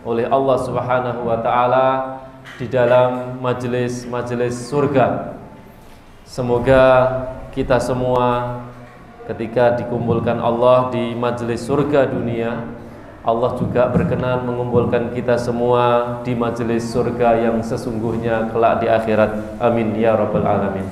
oleh Allah Subhanahu wa taala di dalam majelis-majelis surga. Semoga kita semua ketika dikumpulkan Allah di majelis surga dunia, Allah juga berkenan mengumpulkan kita semua di majelis surga yang sesungguhnya kelak di akhirat. Amin ya rabbal alamin.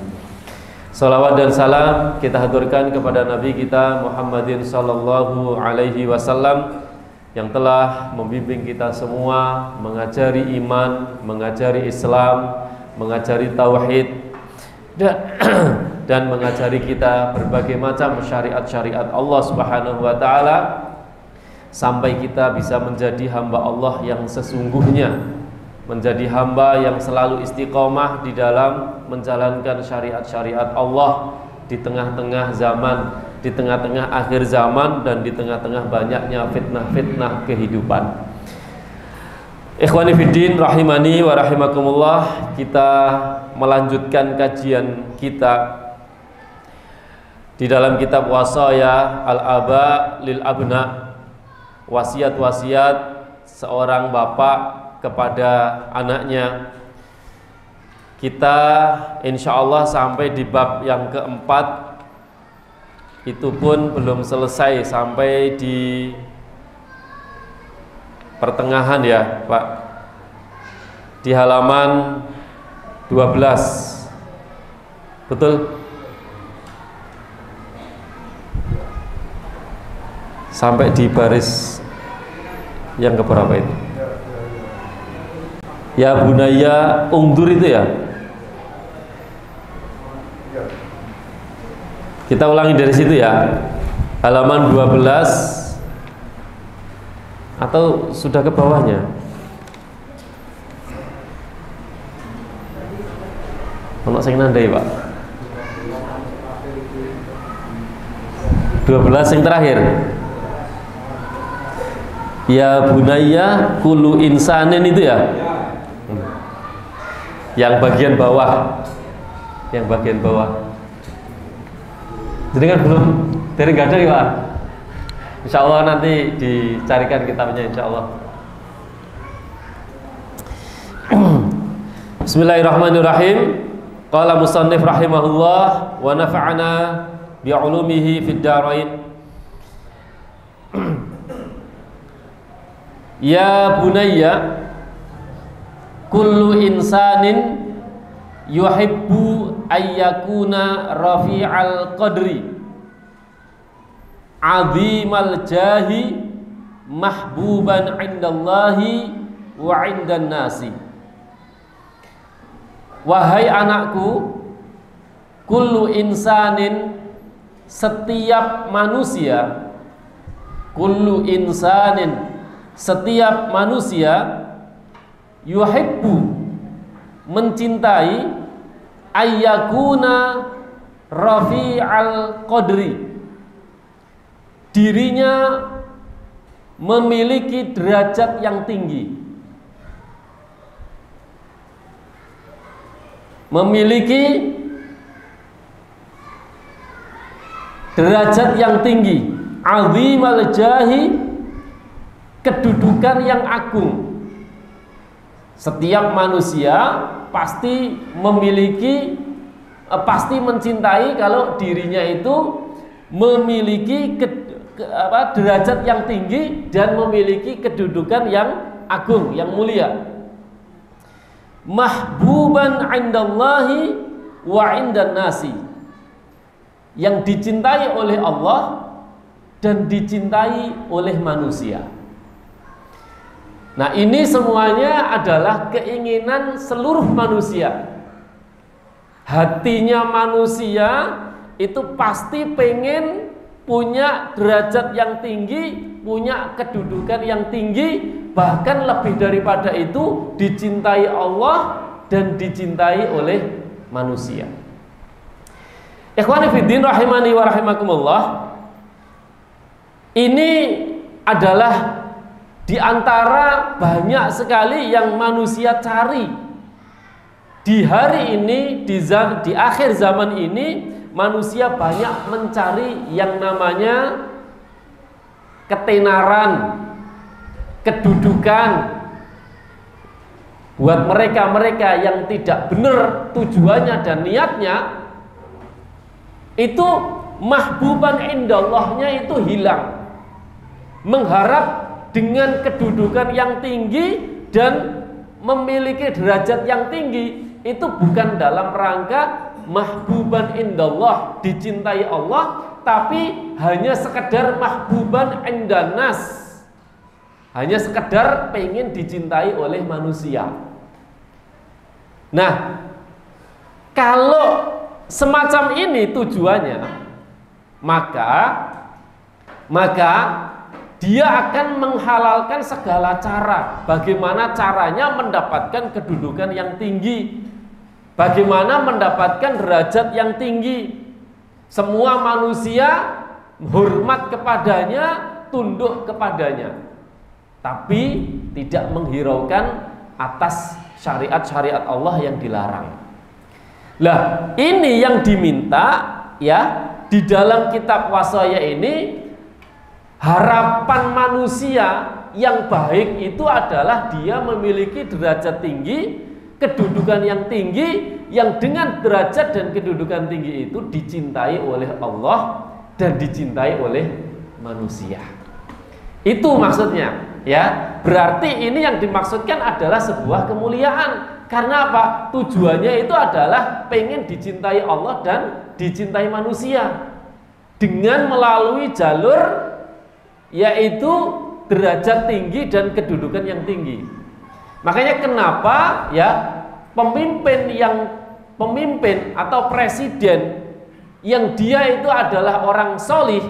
Salawat dan salam kita haturkan kepada Nabi kita Muhammadin sallallahu alaihi wasallam yang telah membimbing kita semua, mengajari iman, mengajari Islam, mengajari tauhid dan mengajari kita berbagai macam syariat-syariat Allah Subhanahu wa taala sampai kita bisa menjadi hamba Allah yang sesungguhnya, menjadi hamba yang selalu istiqomah di dalam menjalankan syariat-syariat Allah di tengah-tengah zaman, di tengah-tengah akhir zaman, dan di tengah-tengah banyaknya fitnah-fitnah kehidupan. Ikhwani fiddin rahimani wa rahimakumullah, kita melanjutkan kajian kita di dalam kitab Wasaya al-Aba lil Abna, wasiat-wasiat seorang bapak kepada anaknya. Kita insya Allah sampai di bab yang keempat, itu pun belum selesai, sampai di pertengahan ya Pak, di halaman 12, betul? Sampai di baris yang keberapa itu? Ya bunaya ungdur itu ya. Kita ulangi dari situ ya. Halaman 12 atau sudah ke bawahnya? Ono sing nandai, Pak. 12 yang terakhir. Ya bunaya kullu insanin itu ya. Yang bagian bawah, yang bagian bawah. Jadi kan belum dari nggak ada ya Pak. Insya Allah nanti dicarikan kitabnya insya Allah. Bismillahirrahmanirrahim. Qala musannif rahimahullah wa nafa'ana bi'ulumihi fid darain. Ya bunayya kullu insanin yuhibbu ayyakuna rafi'al qadri azimal jahi mahbuban indallahi wa indan nasi. Wahai anakku, kullu insanin, setiap manusia, kullu insanin, setiap manusia, yuhibbu, mencintai, ayyakuna rafi'al qadri, dirinya memiliki derajat yang tinggi, memiliki derajat yang tinggi, azimal jahi, kedudukan yang agung. Setiap manusia pasti memiliki, pasti mencintai kalau dirinya itu memiliki derajat yang tinggi dan memiliki kedudukan yang agung, yang mulia. Mahbuban indallahi wa indan nasi, yang dicintai oleh Allah dan dicintai oleh manusia. Nah, ini semuanya adalah keinginan seluruh manusia. Hatinya manusia itu pasti pengen punya derajat yang tinggi, punya kedudukan yang tinggi, bahkan lebih daripada itu dicintai Allah dan dicintai oleh manusia. Ikhwani fiddin rahimani wa rahimakumullah, ini adalah di antara banyak sekali yang manusia cari di hari ini, di akhir zaman ini. Manusia banyak mencari yang namanya ketenaran, kedudukan, buat mereka-mereka yang tidak benar tujuannya dan niatnya, itu mahbuban indallahnya itu hilang. Mengharap dengan kedudukan yang tinggi dan memiliki derajat yang tinggi, itu bukan dalam rangka mahbuban indallah, dicintai Allah, tapi hanya sekedar mahbuban indannas, hanya sekedar pengen dicintai oleh manusia. Nah, kalau semacam ini tujuannya, maka dia akan menghalalkan segala cara. Bagaimana caranya mendapatkan kedudukan yang tinggi, bagaimana mendapatkan derajat yang tinggi. Semua manusia hormat kepadanya, tunduk kepadanya, tapi tidak menghiraukan atas syariat-syariat Allah yang dilarang. Lah, ini yang diminta ya di dalam kitab wasaya ini. Harapan manusia yang baik itu adalah dia memiliki derajat tinggi, kedudukan yang tinggi, yang dengan derajat dan kedudukan tinggi itu dicintai oleh Allah dan dicintai oleh manusia. Itu maksudnya, ya. Berarti ini yang dimaksudkan adalah sebuah kemuliaan. Karena apa? Tujuannya itu adalah pengen dicintai Allah dan dicintai manusia dengan melalui jalur yaitu derajat tinggi dan kedudukan yang tinggi. Makanya kenapa ya pemimpin atau presiden yang dia itu adalah orang solih,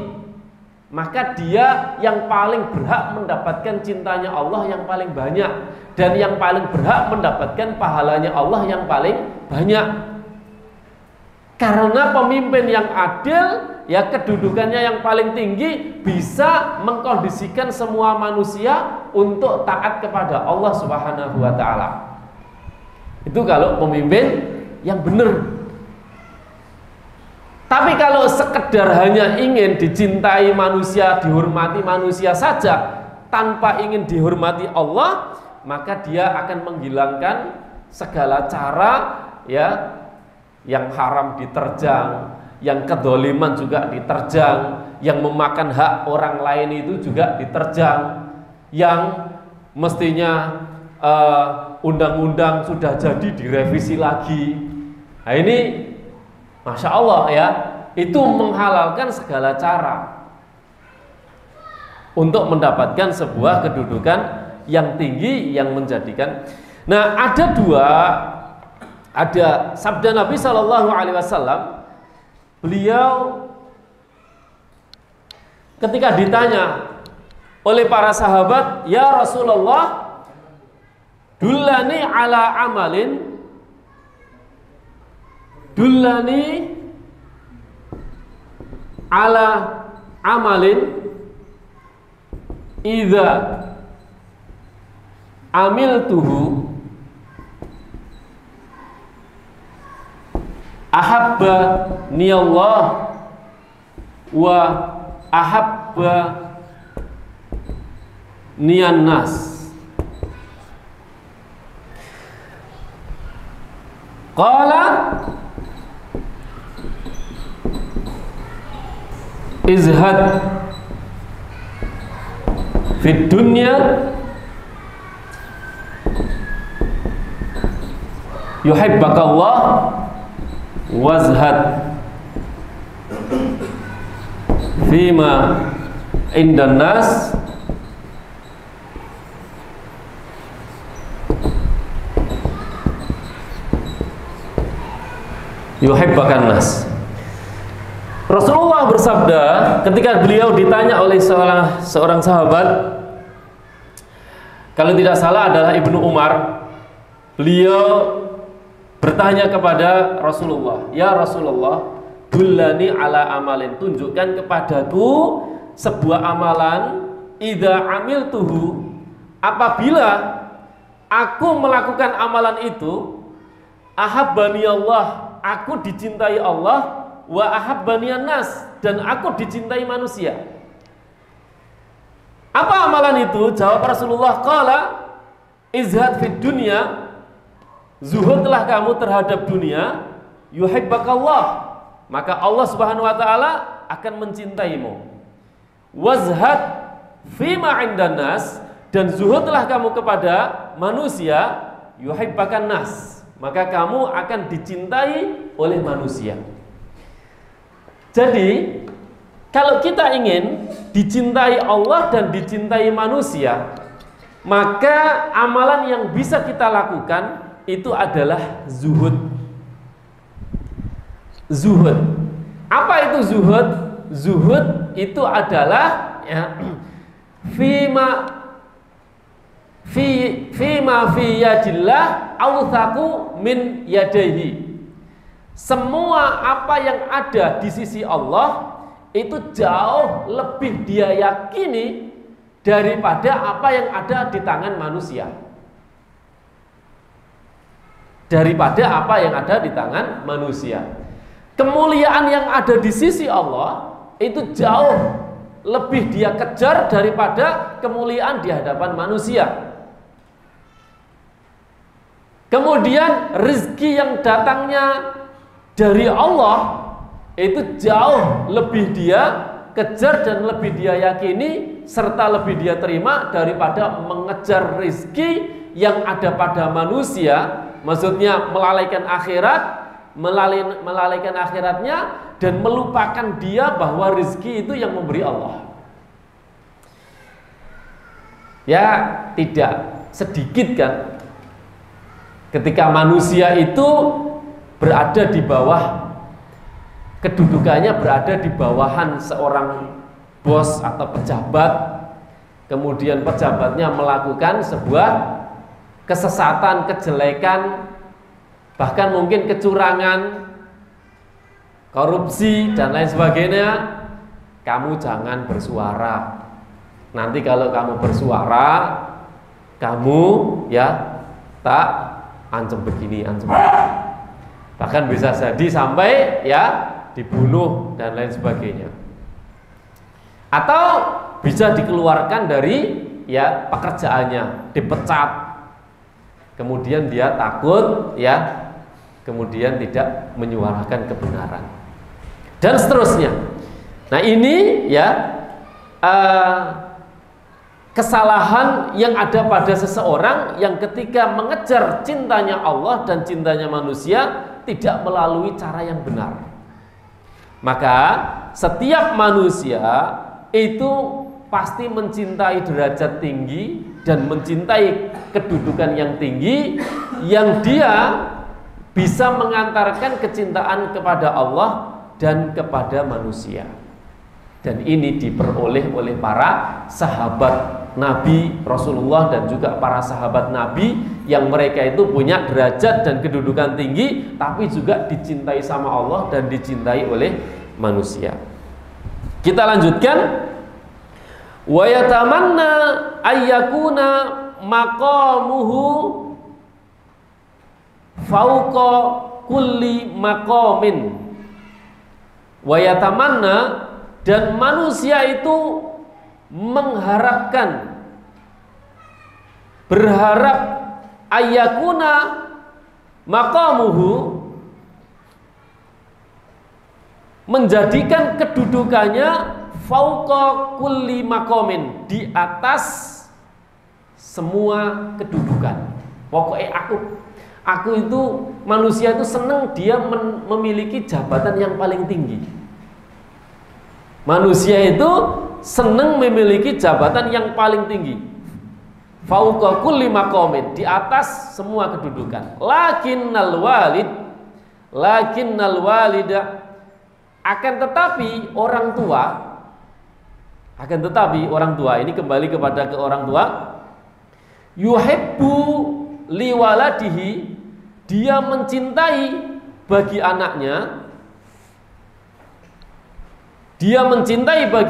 maka dia yang paling berhak mendapatkan cintanya Allah yang paling banyak, dan yang paling berhak mendapatkan pahalanya Allah yang paling banyak. Karena pemimpin yang adil, ya kedudukannya yang paling tinggi, bisa mengkondisikan semua manusia untuk taat kepada Allah Subhanahu wa ta'ala. Itu kalau pemimpin yang benar. Tapi kalau sekedar hanya ingin dicintai manusia, dihormati manusia saja, tanpa ingin dihormati Allah, maka dia akan menghilangkan segala cara ya yang haram diterjang, yang kedoliman juga diterjang, yang memakan hak orang lain itu juga diterjang, yang mestinya undang-undang sudah jadi direvisi lagi. Nah ini Masya Allah ya, itu menghalalkan segala cara untuk mendapatkan sebuah kedudukan yang tinggi yang menjadikan. Nah ada sabda Nabi Shallallahu Alaihi Wasallam, beliau ketika ditanya oleh para sahabat, ya Rasulullah, dullani ala amalin, dullani ala amalin idza amiltuhu ahabba niyallah wa ahabba niyan nas. Qala izhad fid dunya yuhibbakallah wazhad fima indan nas yuhibbakan nas. Rasulullah bersabda ketika beliau ditanya oleh seorang sahabat, kalau tidak salah adalah Ibnu Umar, beliau bertanya kepada Rasulullah, ya Rasulullah, dullani ala amalin, tunjukkan kepadaku sebuah amalan, idza amiltuhu, apabila aku melakukan amalan itu, ahabbani Allah, aku dicintai Allah, wa ahabbani nas, dan aku dicintai manusia. Apa amalan itu? Jawab Rasulullah, qala izhad fid dunya zuhudlah kamu terhadap dunia, yuhibbakallah, maka Allah Subhanahu wa taala akan mencintaimu. Wazhad fima 'indan nas, dan zuhudlah kamu kepada manusia, yuhibbakan nas, maka kamu akan dicintai oleh manusia. Jadi kalau kita ingin dicintai Allah dan dicintai manusia, maka amalan yang bisa kita lakukan itu adalah zuhud. Zuhud. Apa itu zuhud? Zuhud itu adalah ya, fima fi yadillah awthaku min yadaihi. Semua apa yang ada di sisi Allah itu jauh lebih dia yakini daripada apa yang ada di tangan manusia. Daripada apa yang ada di tangan manusia. Kemuliaan yang ada di sisi Allah itu jauh lebih dia kejar daripada kemuliaan di hadapan manusia. Kemudian rezeki yang datangnya dari Allah itu jauh lebih dia kejar dan lebih dia yakini serta lebih dia terima daripada mengejar rezeki yang ada pada manusia, maksudnya melalaikan akhirat, melalaikan akhiratnya dan melupakan dia bahwa rezeki itu yang memberi Allah. Ya, tidak sedikit kan ketika manusia itu berada di bawah, kedudukannya berada di bawahan seorang bos atau pejabat, kemudian pejabatnya melakukan sebuah kesesatan, kejelekan, bahkan mungkin kecurangan, korupsi dan lain sebagainya. Kamu jangan bersuara. Nanti kalau kamu bersuara, kamu ya tak ancam begini, ancam begini. Bahkan bisa jadi sampai ya dibunuh dan lain sebagainya. Atau bisa dikeluarkan dari ya pekerjaannya, dipecat. Kemudian dia takut ya, kemudian tidak menyuarakan kebenaran dan seterusnya. Nah, ini ya kesalahan yang ada pada seseorang yang ketika mengejar cintanya Allah dan cintanya manusia tidak melalui cara yang benar. Maka setiap manusia itu pasti mencintai derajat tinggi dan mencintai kedudukan yang tinggi yang dia bisa mengantarkan kecintaan kepada Allah dan kepada manusia. Dan ini diperoleh oleh para sahabat Nabi Rasulullah dan juga para sahabat Nabi yang mereka itu punya derajat dan kedudukan tinggi tapi juga dicintai sama Allah dan dicintai oleh manusia. Kita lanjutkan. Wa yatamanna ayyakuna maqamuhu fauqa kulli maqamin. Wa yatamanna, dan manusia itu mengharapkan, berharap ayyakuna maqamuhu, menjadikan kedudukannya fauqa kulli maqamin, di atas semua kedudukan. Pokoknya aku itu manusia itu senang dia memiliki jabatan yang paling tinggi. Manusia itu senang memiliki jabatan yang paling tinggi. Fauqa kulli maqamin, di atas semua kedudukan. Lakinnal walida, akan tetapi orang tua, ini kembali kepada ke orang tua, yuhibbu liwaladihi, dia mencintai bagi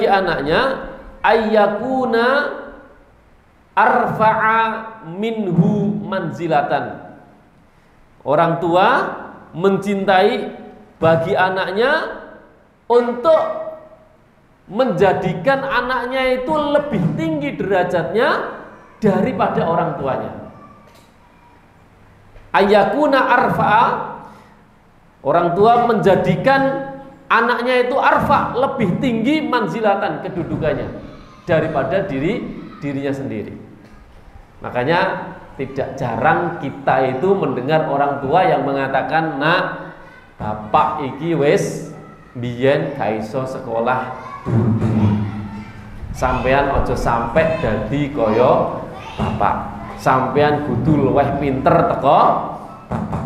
anaknya, ayyakuna arfa'a minhu manzilatan. Orang tua mencintai bagi anaknya untuk menjadikan anaknya itu lebih tinggi derajatnya daripada orang tuanya. Ayakuna arfa, orang tua menjadikan anaknya itu arfa, lebih tinggi manzilatan kedudukannya daripada dirinya sendiri. Makanya tidak jarang kita itu mendengar orang tua yang mengatakan, "Nak, bapak iki wis biyen gak iso sekolah dulu. Sampean ojo sampai dadi kaya bapak. Sampean kudu luwih pinter teko bapak."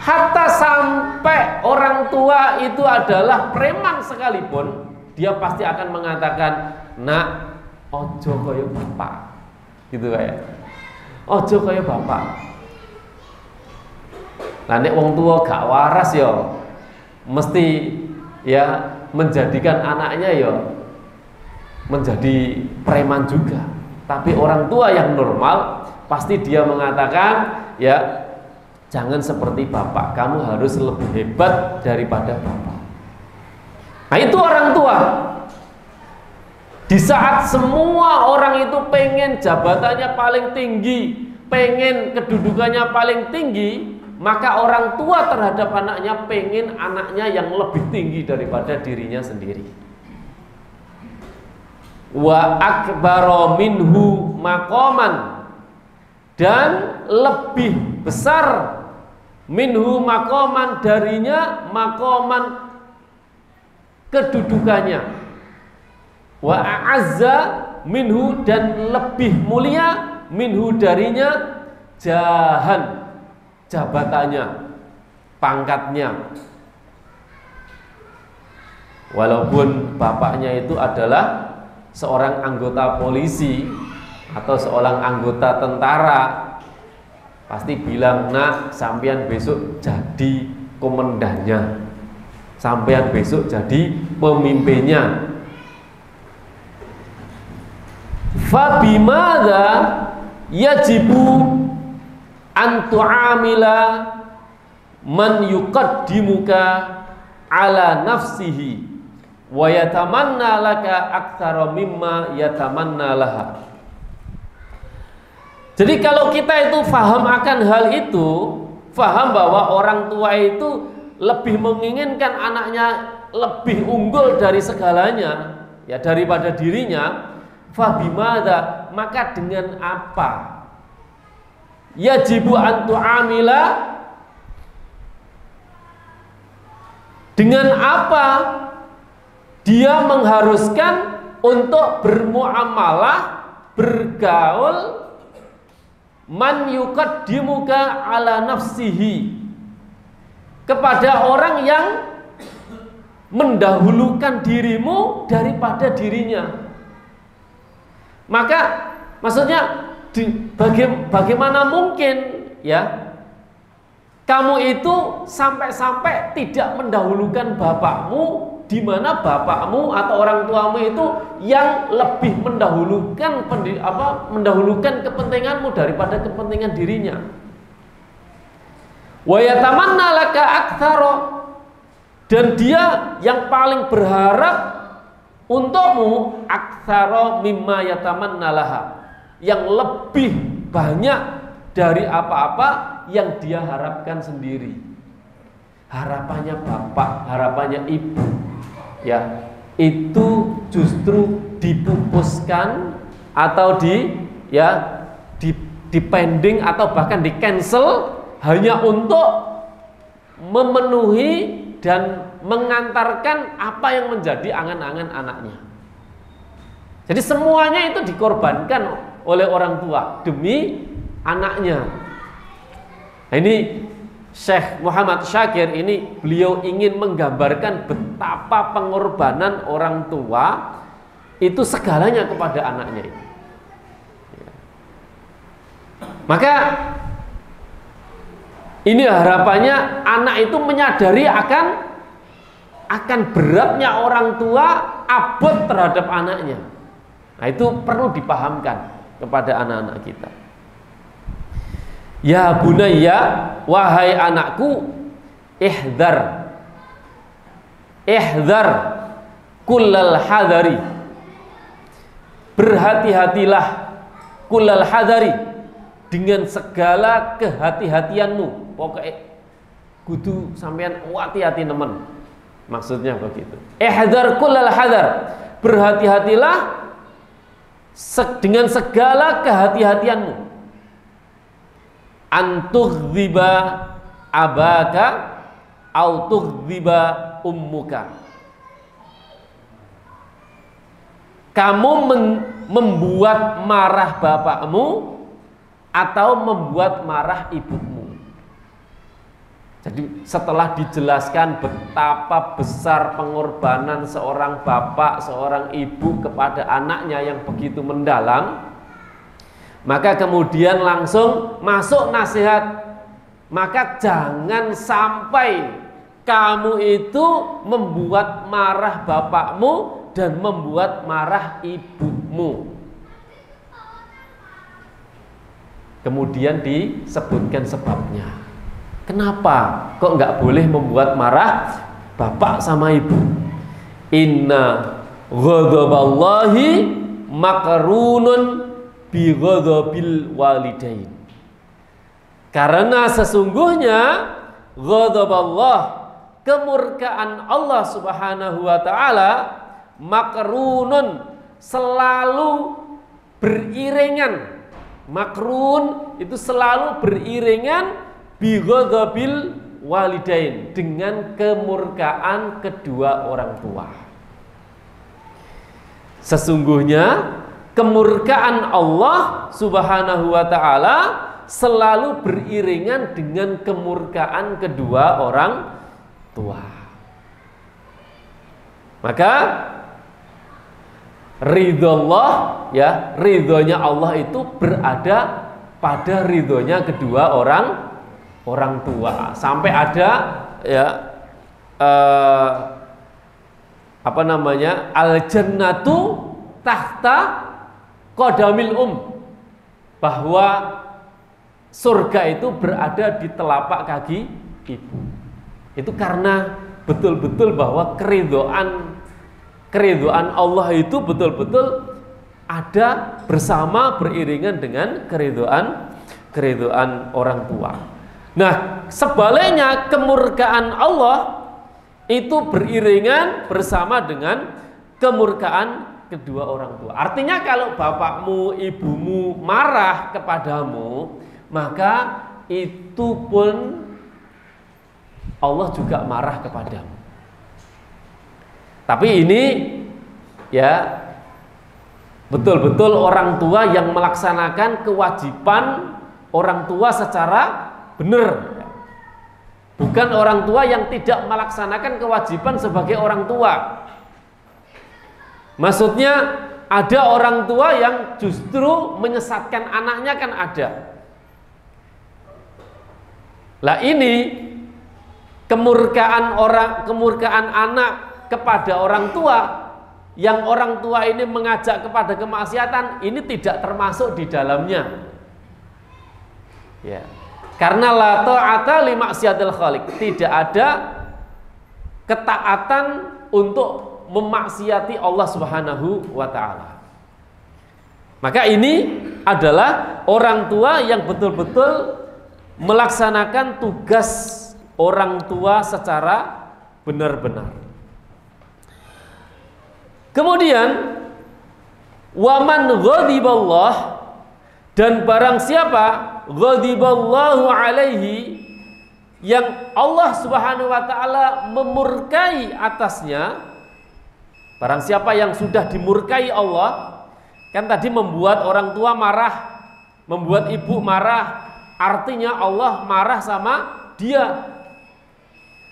Hatta sampai orang tua itu adalah preman sekalipun, dia pasti akan mengatakan, "Nak, ojo kaya bapak." Gitu kayak. Ojo kaya bapak. Lah nek wong tua gak waras ya mesti ya menjadikan anaknya ya menjadi preman juga. Tapi orang tua yang normal pasti dia mengatakan, ya jangan seperti bapak, kamu harus lebih hebat daripada bapak. Nah itu orang tua. Di saat semua orang itu pengen jabatannya paling tinggi, pengen kedudukannya paling tinggi, maka orang tua terhadap anaknya pengen anaknya yang lebih tinggi daripada dirinya sendiri. Wa akbaro minhu maqaman, dan lebih besar minhu maqaman, darinya maqaman kedudukannya. Wa a'azza minhu, dan lebih mulia minhu darinya jahan, jabatannya, pangkatnya. Walaupun bapaknya itu adalah seorang anggota polisi atau seorang anggota tentara, pasti bilang, "Nak, sampean besok jadi komandannya, sampean besok jadi pemimpinnya." Fabimada yajibu an tu'amila man yuqaddimuka ala nafsihi wa yatamanna laka aktsara mimma yatamanna laha. Jadi kalau kita itu faham akan hal itu, faham bahwa orang tua itu lebih menginginkan anaknya lebih unggul dari segalanya, ya daripada dirinya, fabimada, maka dengan apa? Yajibu an tu'amila, dengan apa dia mengharuskan untuk bermuamalah, bergaul, man yuqaddimuka ala nafsihi, kepada orang yang mendahulukan dirimu daripada dirinya. Maka maksudnya bagaimana mungkin ya kamu itu sampai-sampai tidak mendahulukan bapakmu, di mana bapakmu atau orang tuamu itu yang lebih mendahulukan kepentinganmu daripada kepentingan dirinya. Wa yatamanna laka aktsara, dan dia yang paling berharap untukmu aktsara mimma yatamanna laha, yang lebih banyak dari apa-apa yang dia harapkan sendiri. Harapannya bapak, harapannya ibu, ya itu justru dipupuskan atau dipending atau bahkan di cancel hanya untuk memenuhi dan mengantarkan apa yang menjadi angan-angan anaknya. Jadi semuanya itu dikorbankan oleh orang tua demi anaknya. Nah, ini Syekh Muhammad Syakir ini beliau ingin menggambarkan betapa pengorbanan orang tua itu segalanya kepada anaknya itu. Maka ini harapannya anak itu menyadari akan beratnya orang tua abot terhadap anaknya. Nah, itu perlu dipahamkan kepada anak-anak kita. Ya bunayya, wahai anakku, ihdzar kullal hadari, berhati-hatilah, kullal hadari, dengan segala kehati-hatianmu. Pokoknya kudu sampean hati-hati nemen. Maksudnya begitu. Ihdar kullal hadar. Berhati-hatilah dengan segala kehati-hatianmu. Antughdziba abaka au tughdziba ummuka. Kamu membuat marah bapakmu atau membuat marah ibumu. Jadi setelah dijelaskan betapa besar pengorbanan seorang bapak, seorang ibu kepada anaknya yang begitu mendalam, maka kemudian langsung masuk nasihat. Maka jangan sampai kamu itu membuat marah bapakmu dan membuat marah ibumu. Kemudian disebutkan sebabnya. Kenapa kok nggak boleh membuat marah bapak sama ibu? Inna ghadaballahi makarunun bi ghadabil walidain. Karena sesungguhnya ghadaballah, kemurkaan Allah Subhanahu wa taala, makrunun, selalu beriringan. Makrun itu selalu beriringan bi ghadabil walidain, dengan kemurkaan kedua orang tua. Sesungguhnya kemurkaan Allah Subhanahu wa taala selalu beriringan dengan kemurkaan kedua orang tua. Maka ridhollah, ya, ridhonya Allah itu berada pada ridhonya kedua orang tua. Sampai ada, ya, al jannatu tahta qadamil bahwa surga itu berada di telapak kaki ibu. Itu karena betul-betul bahwa keridhaan Allah itu betul-betul ada bersama, beriringan dengan keridhaan orang tua. Nah, sebaliknya kemurkaan Allah itu beriringan bersama dengan kemurkaan kedua orang tua. Artinya kalau bapakmu, ibumu marah kepadamu, maka itu pun Allah juga marah kepadamu. Tapi ini, ya, betul-betul orang tua yang melaksanakan kewajiban orang tua secara benar. Bukan orang tua yang tidak melaksanakan kewajiban sebagai orang tua. Maksudnya ada orang tua yang justru menyesatkan anaknya, kan ada. Lah ini kemurkaan anak kepada orang tua, yang orang tua ini mengajak kepada kemaksiatan, ini tidak termasuk di dalamnya. Ya. Karena la ta'ata li maksiatil khaliq, tidak ada ketaatan untuk memaksiati Allah Subhanahu wa taala. Maka ini adalah orang tua yang betul-betul melaksanakan tugas orang tua secara benar-benar. Kemudian waman ghadiballah, dan barang siapa ghadiballahu alaihi, yang Allah Subhanahu wa taala memurkai atasnya. Barang siapa yang sudah dimurkai Allah, kan tadi membuat orang tua marah, membuat ibu marah, artinya Allah marah sama dia.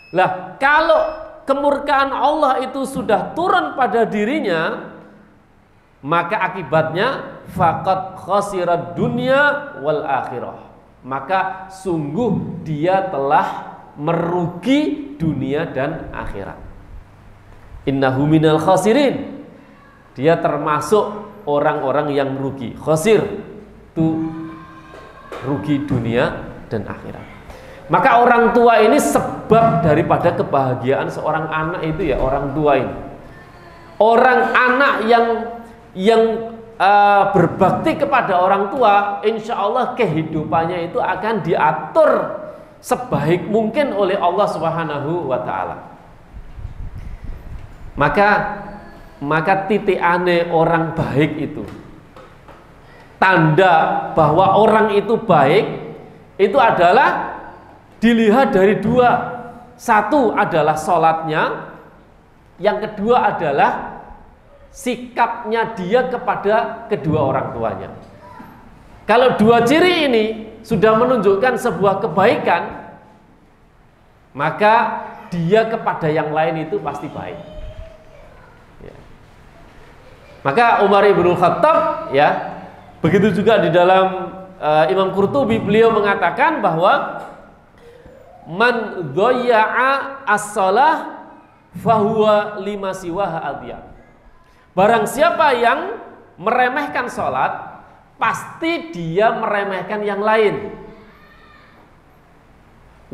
Lah, kalau kemurkaan Allah itu sudah turun pada dirinya, maka akibatnya faqad khasirad dunya wal akhirah, maka sungguh dia telah merugi dunia dan akhirat. Innahu minal khasirin, dia termasuk orang-orang yang rugi. Khasir itu rugi dunia dan akhirat. Maka orang tua ini sebab daripada kebahagiaan seorang anak itu, ya, orang tua ini. Orang anak yang berbakti kepada orang tua, insya Allah kehidupannya itu akan diatur sebaik mungkin oleh Allah Subhanahu wa Ta'ala. Maka titikane orang baik itu, tanda bahwa orang itu baik itu adalah dilihat dari dua. Satu adalah sholatnya, yang kedua adalah sikapnya dia kepada kedua orang tuanya. Kalau dua ciri ini sudah menunjukkan sebuah kebaikan, maka dia kepada yang lain itu pasti baik. Ya. Maka Umar ibn Khattab, ya, begitu juga di dalam Imam Qurtubi, beliau mengatakan bahwa man dhayya'a as-shalah fahuwa lima siwaha adiyah. Barang siapa yang meremehkan sholat, pasti dia meremehkan yang lain.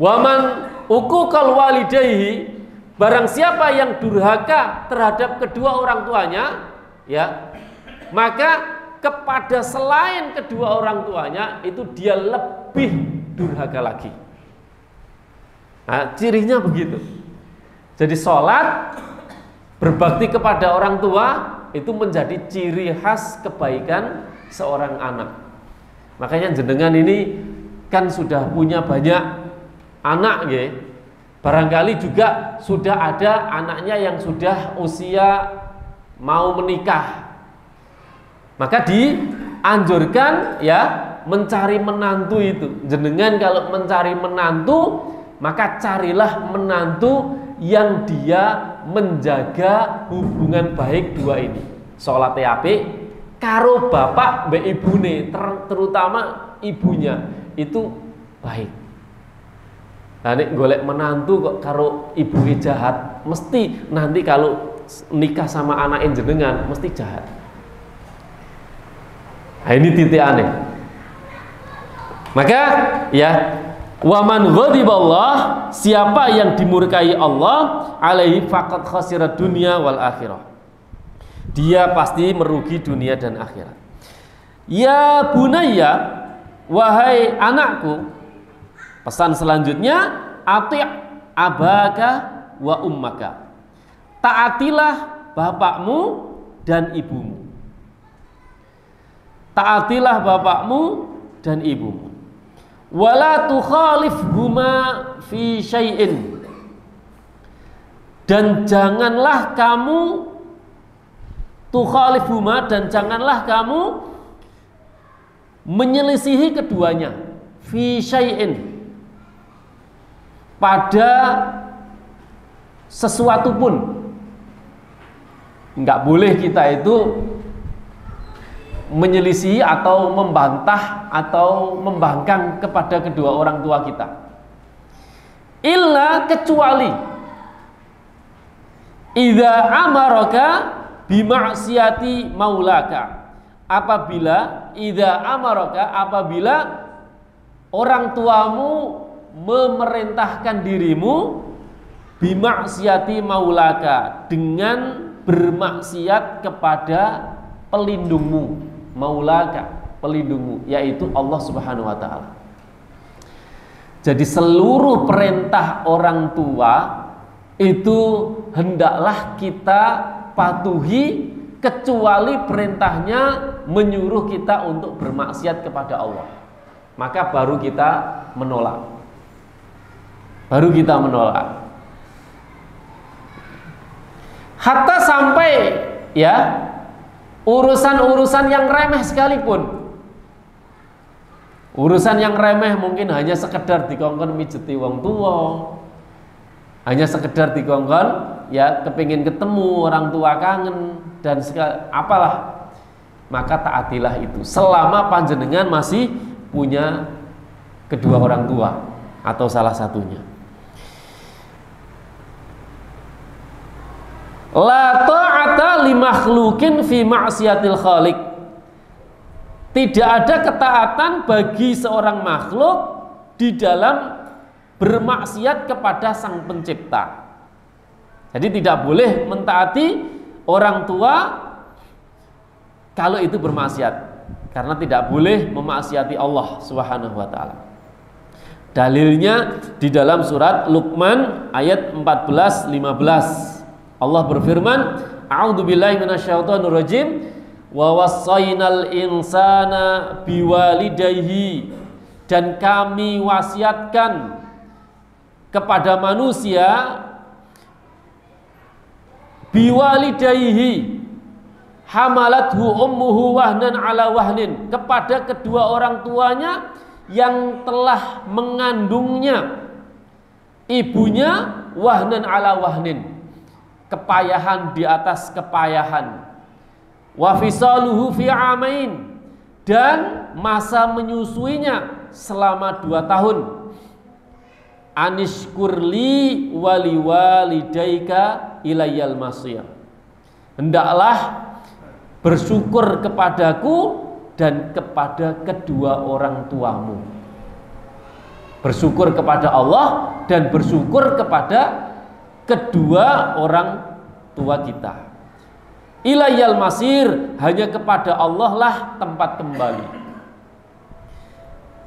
Waman uquqal walidayhi, barang siapa yang durhaka terhadap kedua orang tuanya, ya, maka kepada selain kedua orang tuanya itu dia lebih durhaka lagi. Nah, cirinya begitu. Jadi sholat, berbakti kepada orang tua itu menjadi ciri khas kebaikan seorang anak. Makanya jenengan ini kan sudah punya banyak anak, ya. Barangkali juga sudah ada anaknya yang sudah usia mau menikah. Maka dianjurkan, ya, mencari menantu itu. Jenengan kalau mencari menantu, maka carilah menantu yang dia menjaga hubungan baik dua ini. Sholatnya apik karo bapak mbek ibune, terutama ibunya itu baik. Nah, nek golek menantu kok karo ibunya jahat, mesti nanti kalau nikah sama anak jenengan mesti jahat. Nah, ini titik aneh. Maka, ya, waman ghadiballah, siapa yang dimurkai Allah, alaihi faqad khasirat dunya wal akhirah. Dia pasti merugi dunia dan akhirat. Ya bunayya, wahai anakku, pesan selanjutnya, ati' abaka wa ummaka. Taatilah bapakmu dan ibumu. Taatilah bapakmu dan ibumu. Wala tukhalifhuma fi syai'in, dan janganlah kamu tukhalifhuma, dan janganlah kamu menyelisihi keduanya fi syai'in, pada sesuatu pun. Enggak boleh kita itu menyelisihi atau membantah atau membangkang kepada kedua orang tua kita. Illa, kecuali idza amaraka bima'siyati maulaka, apabila idza amaraka, apabila orang tuamu memerintahkan dirimu bima'siyati maulaka, dengan bermaksiat kepada pelindungmu. Maulaka, pelindungmu, yaitu Allah Subhanahu wa Ta'ala. Jadi seluruh perintah orang tua itu hendaklah kita patuhi, kecuali perintahnya menyuruh kita untuk bermaksiat kepada Allah. Maka baru kita menolak. Baru kita menolak. Hatta sampai, ya, urusan-urusan yang remeh sekalipun. Urusan yang remeh mungkin hanya sekedar dikongkon mijeti wong tua, hanya sekedar dikongkon, ya, kepingin ketemu orang tua, kangen dan apalah. Maka taatilah itu selama panjenengan masih punya kedua orang tua atau salah satunya. La ta'ata li makhlukin fi ma'siyatil khaliq. Tidak ada ketaatan bagi seorang makhluk di dalam bermaksiat kepada Sang Pencipta. Jadi tidak boleh mentaati orang tua kalau itu bermaksiat, karena tidak boleh memaksiati Allah Subhanahu wa taala. Dalilnya di dalam surat Luqman ayat 14-15. Allah berfirman, A'udzubillahi minasyaitonirrajim, wa wassaynal insana biwalidayhi, dan kami wasiatkan kepada manusia biwalidayhi, hamalathu ummuhu wahnan ala wahnin, kepada kedua orang tuanya yang telah mengandungnya, ibunya wahnan ala wahnin, kepayahan di atas kepayahan, wa fisaluhu fi amain, dan masa menyusuinya selama 2 tahun. Anishkurli wali walidaika ilayyal masir, hendaklah bersyukur kepadaku dan kepada kedua orang tuamu. Bersyukur kepada Allah dan bersyukur kepada kedua orang tua kita. Ilayyal masir, hanya kepada Allah lah tempat kembali.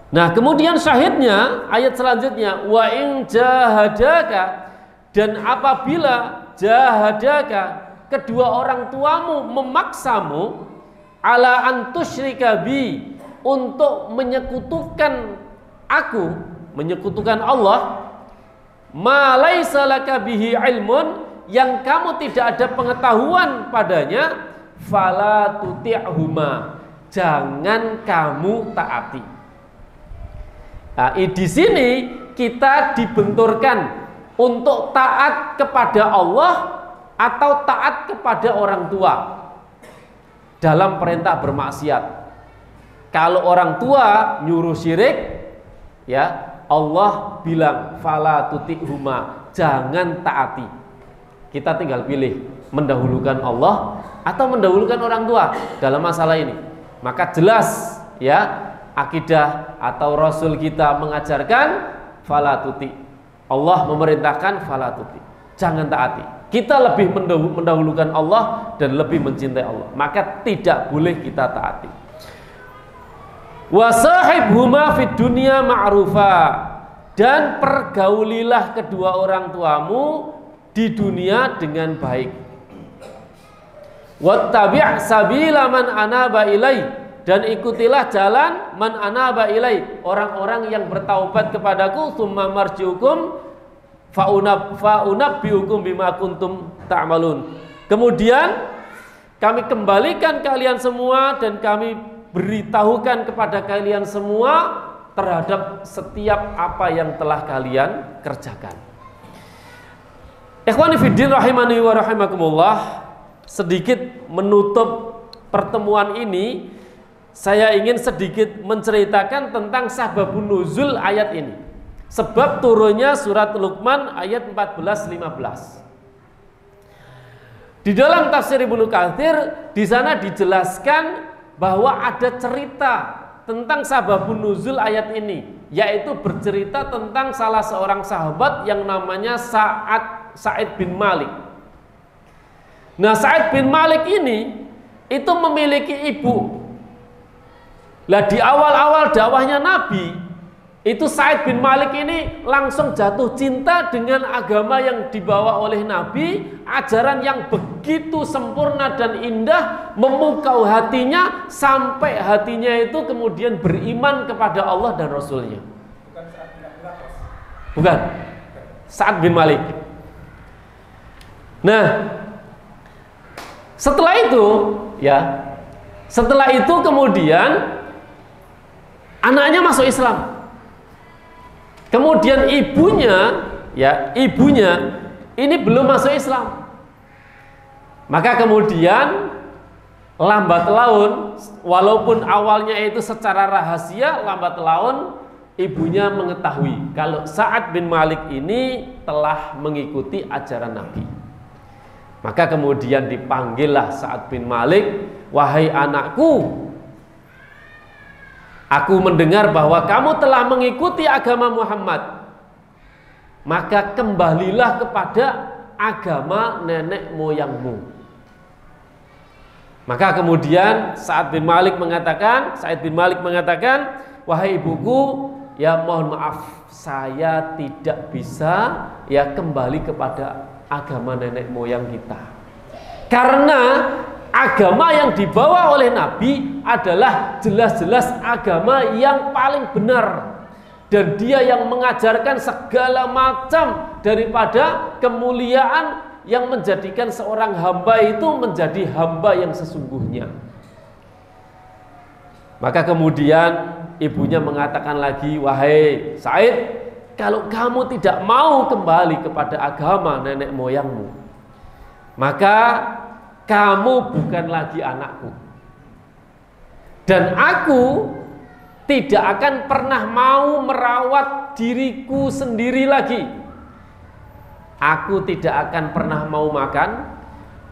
Nah, kemudian syahidnya ayat selanjutnya, wa in jahadaka, dan apabila jahadaka, kedua orang tuamu memaksamu, ala antusyrika bi, untuk menyekutukan aku, menyekutukan Allah, ma laisa laka bihi ilmun, yang kamu tidak ada pengetahuan padanya, fala tuti'huma, jangan kamu taati. Nah, di sini kita dibenturkan untuk taat kepada Allah atau taat kepada orang tua dalam perintah bermaksiat. Kalau orang tua nyuruh syirik, ya Allah bilang fala tuti'huma, jangan taati. Kita tinggal pilih mendahulukan Allah atau mendahulukan orang tua dalam masalah ini. Maka jelas ya, akidah atau Rasul kita mengajarkan fala tuti. Allah memerintahkan fala tuti, jangan taati. Kita lebih mendahulukan Allah dan lebih mencintai Allah, maka tidak boleh kita taati. Wa sahibhuma fid dunya ma'rufa, dan pergaulilah kedua orang tuamu di dunia dengan baik. Wattabi' sabila man anaba ilai, dan ikutilah jalan man anaba ilai, orang-orang yang bertaubat kepadaku, tsumma marji'ukum fa'unabbi'ukum bima kuntum ta'malun. Kemudian kami kembalikan kalian semua dan kami beritahukan kepada kalian semua terhadap setiap apa yang telah kalian kerjakan. Ikhwani fiddin rahimani wa rahimakumullah, sedikit menutup pertemuan ini, saya ingin sedikit menceritakan tentang sababun nuzul ayat ini. Sebab turunnya surat Luqman ayat 14-15. Di dalam tafsir Ibnu Katsir, di sana dijelaskan bahwa ada cerita tentang sababun nuzul ayat ini, yaitu bercerita tentang salah seorang sahabat yang namanya Sa'id bin Malik. Nah, Sa'id bin Malik ini itu memiliki ibu. Lah, di awal-awal dakwahnya Nabi, itu Sa'id bin Malik ini langsung jatuh cinta dengan agama yang dibawa oleh Nabi, ajaran yang begitu sempurna dan indah, memukau hatinya sampai hatinya itu kemudian beriman kepada Allah dan Rasulnya. Bukan, Sa'ad bin Malik. Nah, setelah itu kemudian anaknya masuk Islam. Kemudian ibunya ini belum masuk Islam. Maka kemudian lambat laun, walaupun awalnya itu secara rahasia, lambat laun ibunya mengetahui kalau Sa'ad bin Malik ini telah mengikuti ajaran Nabi. Maka kemudian dipanggillah Sa'ad bin Malik, wahai anakku, aku mendengar bahwa kamu telah mengikuti agama Muhammad, maka kembalilah kepada agama nenek moyangmu. Maka kemudian Sa'id bin Malik mengatakan, wahai ibuku, ya mohon maaf, saya tidak bisa ya kembali kepada agama nenek moyang kita. Karena agama yang dibawa oleh Nabi adalah jelas-jelas agama yang paling benar. Dan dia yang mengajarkan segala macam daripada kemuliaan yang menjadikan seorang hamba itu menjadi hamba yang sesungguhnya. Maka kemudian ibunya mengatakan lagi, wahai Sa'id, kalau kamu tidak mau kembali kepada agama nenek moyangmu, maka kamu bukan lagi anakku. Dan aku tidak akan pernah mau merawat diriku sendiri lagi. Aku tidak akan pernah mau makan,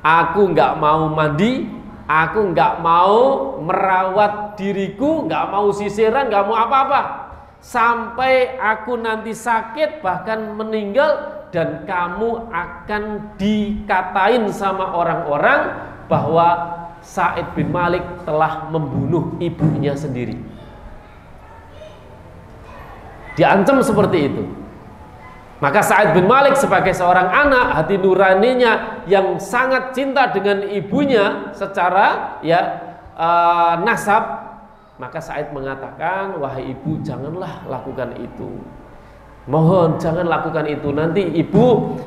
aku nggak mau mandi, aku nggak mau merawat diriku, nggak mau sisiran, nggak mau apa-apa. Sampai aku nanti sakit bahkan meninggal, dan kamu akan dikatain sama orang-orang bahwa Sa'id bin Malik telah membunuh ibunya sendiri. Diancam seperti itu. Maka Sa'id bin Malik sebagai seorang anak, hati nuraninya yang sangat cinta dengan ibunya secara nasab, maka Sa'id mengatakan, wahai ibu, janganlah lakukan itu. Mohon jangan lakukan itu, nanti ibu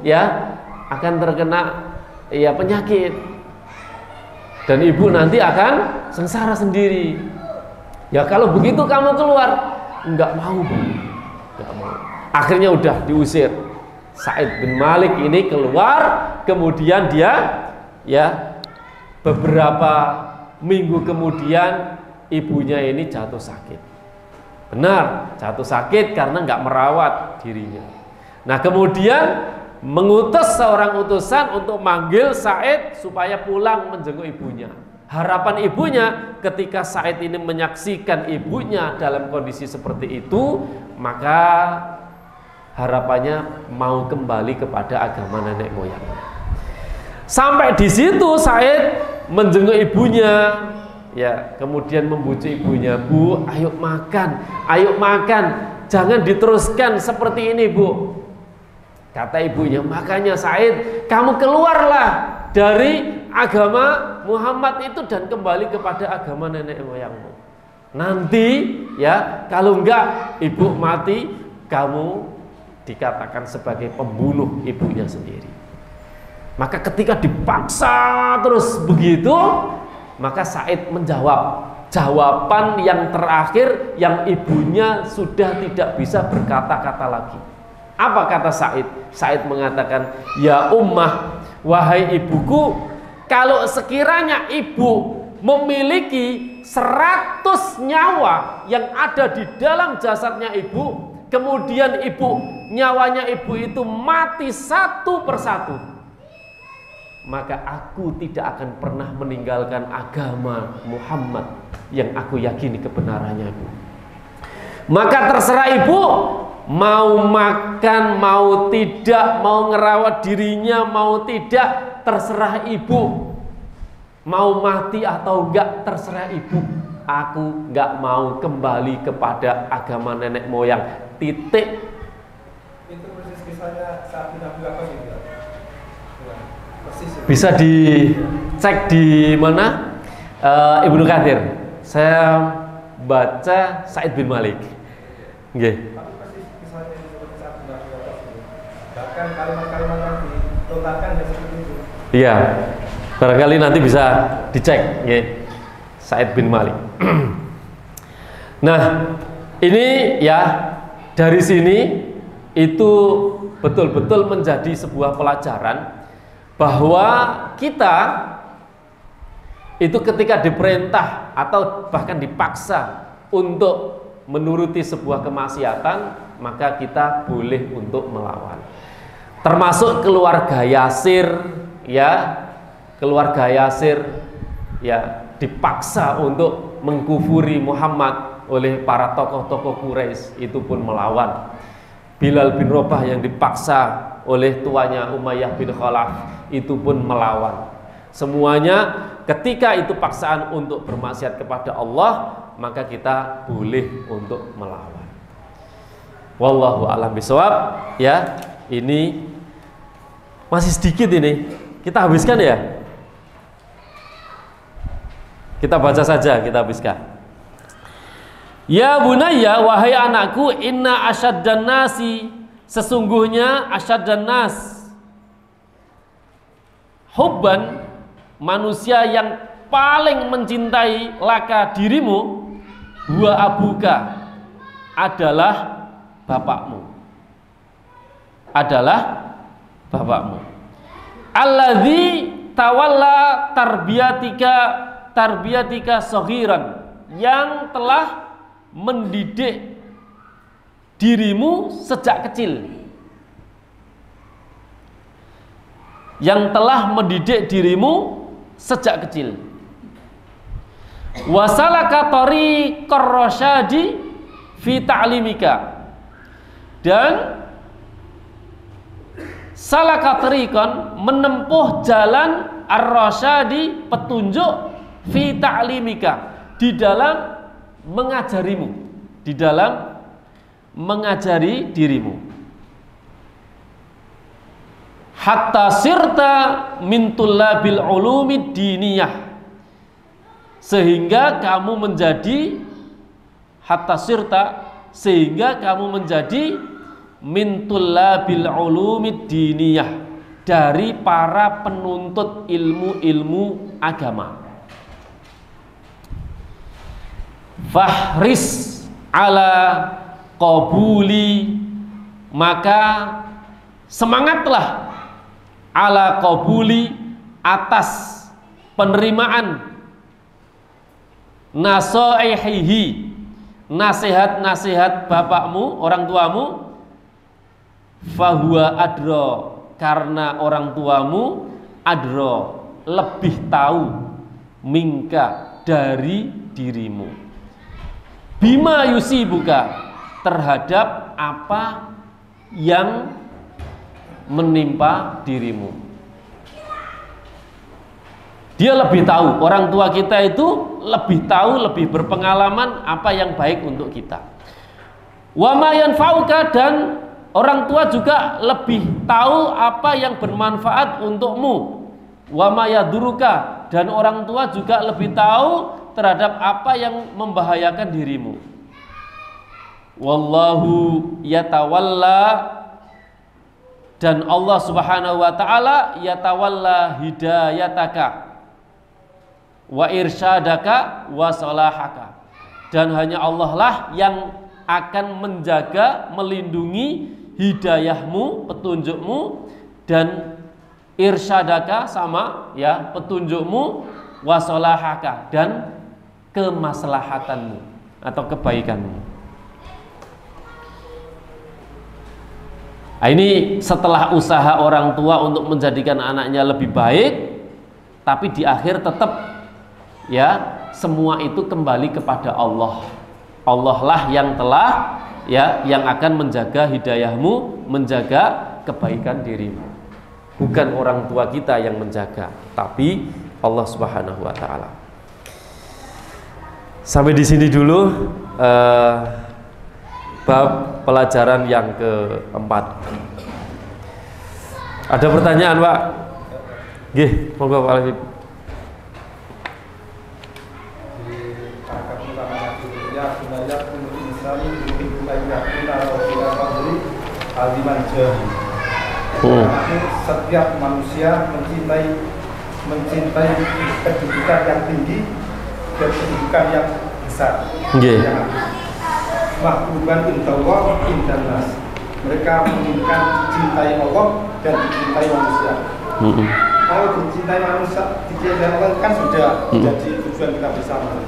akan terkena penyakit dan ibu nanti akan sengsara sendiri. Ya kalau begitu kamu keluar. Enggak mau, Bu. Enggak mau. Akhirnya udah diusir. Sa'id bin Malik ini keluar, kemudian dia beberapa minggu kemudian ibunya ini jatuh sakit. Benar, jatuh sakit karena nggak merawat dirinya. Nah kemudian mengutus seorang utusan untuk manggil Sa'id supaya pulang menjenguk ibunya. Harapan ibunya ketika Sa'id ini menyaksikan ibunya dalam kondisi seperti itu, maka harapannya mau kembali kepada agama nenek moyang. Sampai di situ Sa'id menjenguk ibunya. Ya, kemudian membujuk ibunya, Bu, ayo makan, jangan diteruskan seperti ini, Bu. Kata ibunya, makanya Sa'id, kamu keluarlah dari agama Muhammad itu dan kembali kepada agama nenek moyangmu. Nanti kalau enggak ibu mati, kamu dikatakan sebagai pembunuh ibunya sendiri. Maka ketika dipaksa terus begitu, maka Sa'id menjawab jawaban yang terakhir yang ibunya sudah tidak bisa berkata-kata lagi. Apa kata Sa'id? Sa'id mengatakan, ya ummah, wahai ibuku, kalau sekiranya ibu memiliki 100 nyawa yang ada di dalam jasadnya ibu, kemudian nyawanya ibu itu mati satu persatu, maka aku tidak akan pernah meninggalkan agama Muhammad yang aku yakini kebenarannya, Bu. Maka terserah ibu mau makan, mau tidak, mau ngerawat dirinya, mau tidak, terserah ibu. Mau mati atau enggak, terserah ibu. Aku enggak mau kembali kepada agama nenek moyang. Titik. Itu persis kisahnya saat Nabi apa sih? Bisa dicek di mana? Ibnu Katsir. Saya baca Sa'id bin Malik. Nggih. Tapi persis kisahnya seperti saat Nabi apa sih? Bahkan kalimat-kalimat yang dilontarkan ya seperti itu. Iya. Barangkali nanti bisa dicek, nggih. Sa'id bin Malik. Nah, ini dari sini itu betul-betul menjadi sebuah pelajaran bahwa kita itu ketika diperintah atau bahkan dipaksa untuk menuruti sebuah kemaksiatan, maka kita boleh untuk melawan. Termasuk keluarga Yasir, keluarga Yasir dipaksa untuk mengkufuri Muhammad oleh para tokoh-tokoh Quraisy, itu pun melawan. Bilal bin Rabah yang dipaksa oleh tuanya Umayyah bin Khalaf, itu pun melawan. Semuanya ketika itu paksaan untuk bermaksiat kepada Allah, maka kita boleh untuk melawan. Wallahu a'lam bishawab. Ya, ini masih sedikit ini. Kita habiskan ya. Kita baca saja, kita habiskan. Ya bunayya, wahai anakku, inna asyaddan nasi, sesungguhnya asyaddan nas, hubban, manusia yang paling mencintai laka dirimu, huwa abuka, adalah bapakmu. Adalah bapakmu. Alladzi tawalla tarbiyatika saghiran, yang telah mendidik dirimu sejak kecil. Yang telah mendidik dirimu sejak kecil. Wasalaka tariqar rasyadi fi ta'limika, dan salaka tariqan, menempuh jalan ar-rasyadi, petunjuk, fi ta'limika, di dalam mengajarimu, di dalam mengajari dirimu. Hatta sirta min tullabil ulumid diniyah, sehingga kamu menjadi, hatta sirta, sehingga kamu menjadi min tullabil ulumid diniyah, dari para penuntut ilmu-ilmu agama. Fahris ala qabuli, maka semangatlah, ala qabuli, atas penerimaan, nasaihihi, nasihat-nasihat bapakmu, orang tuamu, fahuwa adro, karena orang tuamu, adro, lebih tahu, mingka, dari dirimu, bima yusibuka, terhadap apa yang menimpa dirimu. Dia lebih tahu, orang tua kita itu lebih tahu, lebih berpengalaman apa yang baik untuk kita. Wa ma yanfa'uka, dan orang tua juga lebih tahu apa yang bermanfaat untukmu. Wa ma yaduruka, dan orang tua juga lebih tahu terhadap apa yang membahayakan dirimu. Wallahu yatawalla, dan Allah Subhanahu wa ta'ala yatawalla hidayataka wa irsyadaka wa salahaka, dan hanya Allah lah yang akan menjaga, melindungi hidayahmu, petunjukmu, dan irsyadaka, sama ya, petunjukmu, wa salahaka, dan kemaslahatanmu atau kebaikanmu. Nah, ini setelah usaha orang tua untuk menjadikan anaknya lebih baik, tapi di akhir tetap ya, semua itu kembali kepada Allah. Allah lah yang telah ya, yang akan menjaga hidayahmu, menjaga kebaikan dirimu. Bukan orang tua kita yang menjaga, tapi Allah Subhanahu wa ta'ala. Sampai di sini dulu bab pelajaran yang keempat. Ada pertanyaan, Pak? Nggih, monggo Pak Alif. Setiap manusia mencintai kedudukan yang tinggi dan kedudukan yang besar. Mahbuban indallah indannas, mereka menginginkan dicintai Allah dan dicintai manusia. Kalau dicintai manusia, dicintai Allah kan sudah jadi tujuan kita bersama.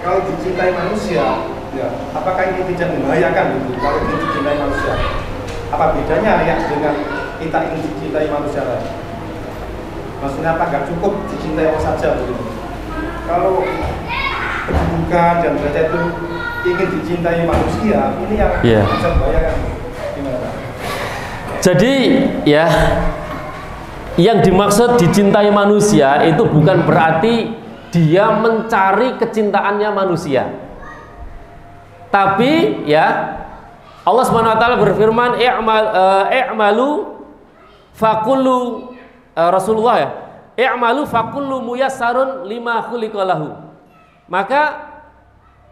Kalau dicintai manusia, ya, apakah ini tidak membahayakan gitu? Kalau dicintai manusia, apa bedanya ya dengan kita ingin dicintai manusia lain? Maksudnya apa, nggak cukup dicintai Allah saja begitu? Kalau kedudukan dan derajat itu ingin dicintai manusia, ini yang bisa membahayakan. Gimana? Jadi ya, Yang dimaksud dicintai manusia itu bukan berarti dia mencari kecintaannya manusia. Tapi ya Allah Subhanahu wa taala berfirman i'malu fakullu Rasulullah ya. I'malu fakullu muyassarun lima khuliqa lahu. Maka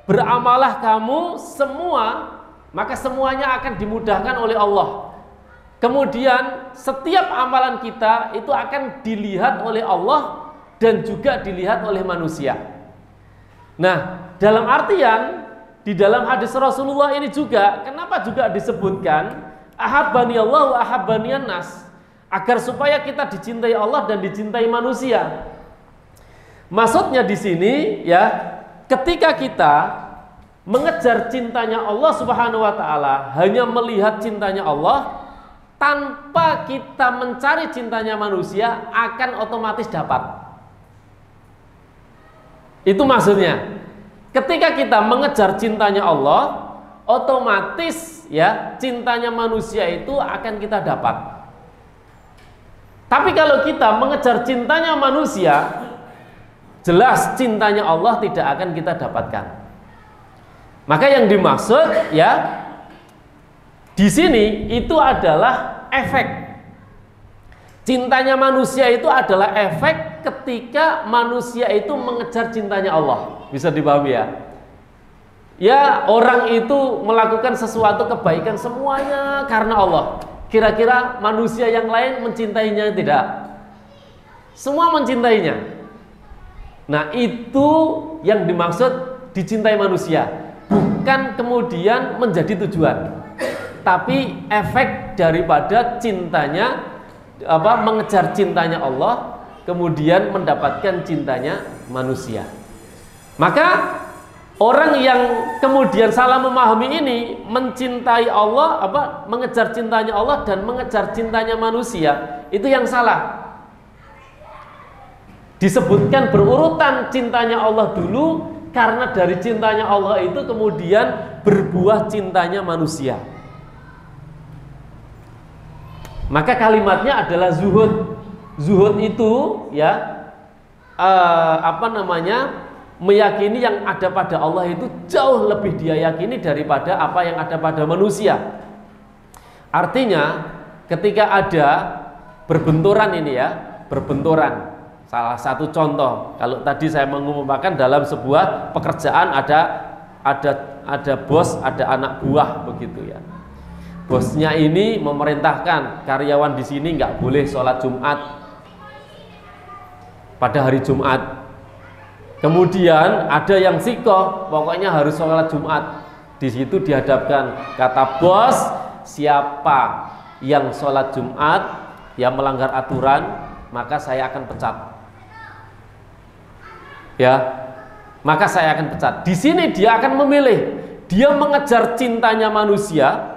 beramalah kamu semua, maka semuanya akan dimudahkan oleh Allah. Kemudian setiap amalan kita itu akan dilihat oleh Allah dan juga dilihat oleh manusia. Nah, dalam artian di dalam hadis Rasulullah ini juga, kenapa juga disebutkan ahabbani Allah wa ahabbaniyan nas, agar supaya kita dicintai Allah dan dicintai manusia. Maksudnya di sini ya, ketika kita mengejar cintanya Allah Subhanahu wa taala, hanya melihat cintanya Allah tanpa kita mencari cintanya manusia, akan otomatis dapat. Itu maksudnya. Ketika kita mengejar cintanya Allah, otomatis ya cintanya manusia itu akan kita dapat. Tapi kalau kita mengejar cintanya manusia, jelas cintanya Allah tidak akan kita dapatkan. Maka yang dimaksud ya di sini itu adalah efek. Cintanya manusia itu adalah efek ketika manusia itu mengejar cintanya Allah. Bisa dipahami ya? Ya, orang itu melakukan sesuatu kebaikan semuanya karena Allah. Kira-kira manusia yang lain mencintainya tidak? Semua mencintainya. Nah, itu yang dimaksud dicintai manusia. Bukan kemudian menjadi tujuan, tapi efek daripada cintanya, mengejar cintanya Allah, kemudian mendapatkan cintanya manusia. Maka orang yang kemudian salah memahami ini, mencintai Allah, mengejar cintanya Allah dan mengejar cintanya manusia, itu yang salah. Disebutkan berurutan cintanya Allah dulu, karena dari cintanya Allah itu kemudian berbuah cintanya manusia. Maka kalimatnya adalah zuhud. Zuhud itu ya meyakini yang ada pada Allah itu jauh lebih dia yakini daripada apa yang ada pada manusia. Artinya ketika ada berbenturan ini ya, berbenturan. Salah satu contoh, kalau tadi saya mengumpulkan dalam sebuah pekerjaan ada bos, ada anak buah begitu ya. Bosnya ini memerintahkan karyawan di sini nggak boleh sholat Jumat pada hari Jumat. Kemudian ada yang sikoh, pokoknya harus sholat Jumat. Di situ dihadapkan kata bos, siapa yang sholat Jumat, yang melanggar aturan, maka saya akan pecat. Ya, maka saya akan pecat. Di sini dia akan memilih, dia mengejar cintanya manusia,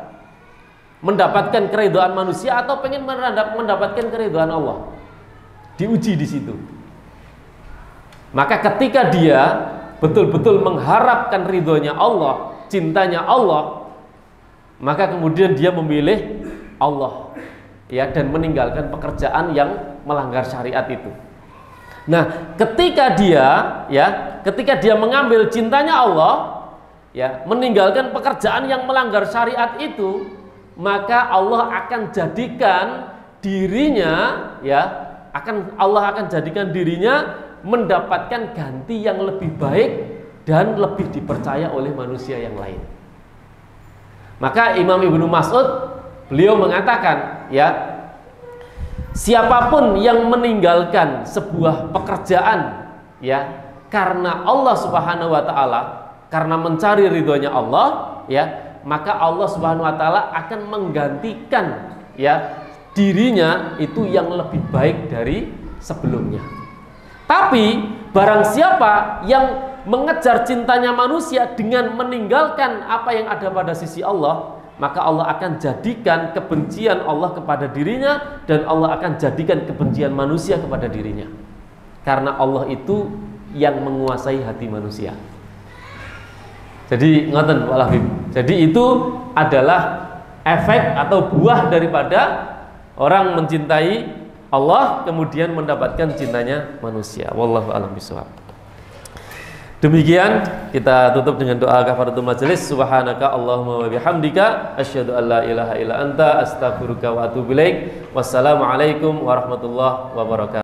mendapatkan keridhaan manusia, atau pengen mendapatkan keridhaan Allah. Diuji di situ. Maka ketika dia betul-betul mengharapkan ridhonya Allah, cintanya Allah, maka kemudian dia memilih Allah, ya, dan meninggalkan pekerjaan yang melanggar syariat itu. Nah, ketika dia mengambil cintanya Allah, ya, meninggalkan pekerjaan yang melanggar syariat itu, maka Allah akan jadikan dirinya, Allah akan jadikan dirinya mendapatkan ganti yang lebih baik dan lebih dipercaya oleh manusia yang lain. Maka Imam Ibnu Mas'ud beliau mengatakan, ya, siapapun yang meninggalkan sebuah pekerjaan ya karena Allah Subhanahu wa taala, karena mencari ridhonya Allah, ya, maka Allah Subhanahu wa taala akan menggantikan ya dirinya itu yang lebih baik dari sebelumnya. Tapi barang siapa yang mengejar cintanya manusia dengan meninggalkan apa yang ada pada sisi Allah, maka Allah akan jadikan kebencian Allah kepada dirinya, dan Allah akan jadikan kebencian manusia kepada dirinya. Karena Allah itu yang menguasai hati manusia. Jadi ngoten Pak Habib. Jadi itu adalah efek atau buah daripada orang mencintai Allah, kemudian mendapatkan cintanya manusia. Wallahu a'lam bishawab. Demikian kita tutup dengan doa kafaratul majelis. Subhanaka Allahumma wa bihamdika asyhadu an la ilaha illa anta astaghfiruka wa atubu ilaik. Wassalamualaikum warahmatullahi wabarakatuh.